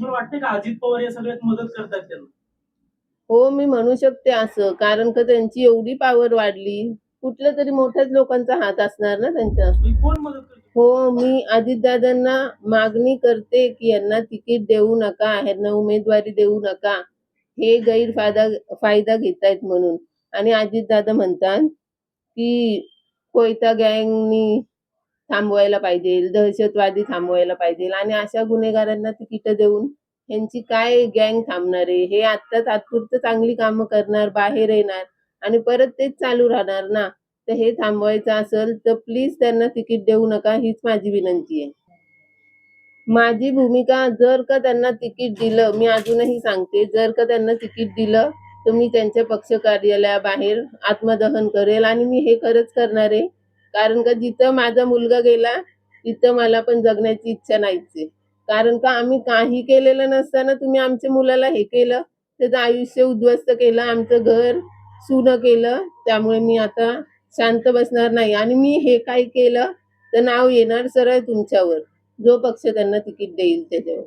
तुम्हाला वाटतं का अजित पवार या सगळ्यात मदत करतात त्यांना? हो, मी म्हणू शकते असं. कारण का त्यांची एवढी पॉवर वाढली. कुठल्या तरी मोठ्याच लोकांचा हात असणार ना त्यांचा. म्हणजे कोण मदत करतं? हो, मी अजितदादांना मागणी करते, की यांना तिकीट देऊ नका, ह्यांना उमेदवारी देऊ नका. हे फायदा घेतायत म्हणून. आणि अजितदादा म्हणतात, की कोयता गँगनी थांबवायला पाहिजे, दहशतवादी थांबवायला पाहिजे आणि अशा गुन्हेगारांना तिकीटं देऊन ह्यांची काय गँग थांबणार आहे? हे आत्ता तात्पुरतं चांगली कामं करणार, बाहेर येणार आणि परत तेच चालू राहणार ना. तर हे थांबवायचं असेल तर प्लीज त्यांना तिकीट देऊ नका, हीच माझी विनंती आहे. माझी भूमिका जर का त्यांना तिकीट दिलं, मी अजूनही सांगते, जर का त्यांना तिकीट दिलं, तर मी त्यांच्या पक्ष कार्यालयाबाहेर आत्मदहन करेल आणि मी हे खरंच करणार आहे. कारण का जिथं माझा मुलगा गेला, तिथं मला पण जगण्याची इच्छा नाहीच आहे. कारण का आम्ही काही केलेलं नसताना तुम्ही आमच्या मुलाला हे केलं, त्याचं आयुष्य उद्ध्वस्त केलं, आमचं घर सुनं केलं. त्यामुळे मी आता शांत बसणार नाही आणि मी हे काही केलं तर नाव येणार सरळ तुमच्यावर. जो पक्ष त्यांना तिकीट देईल त्याच्यावर.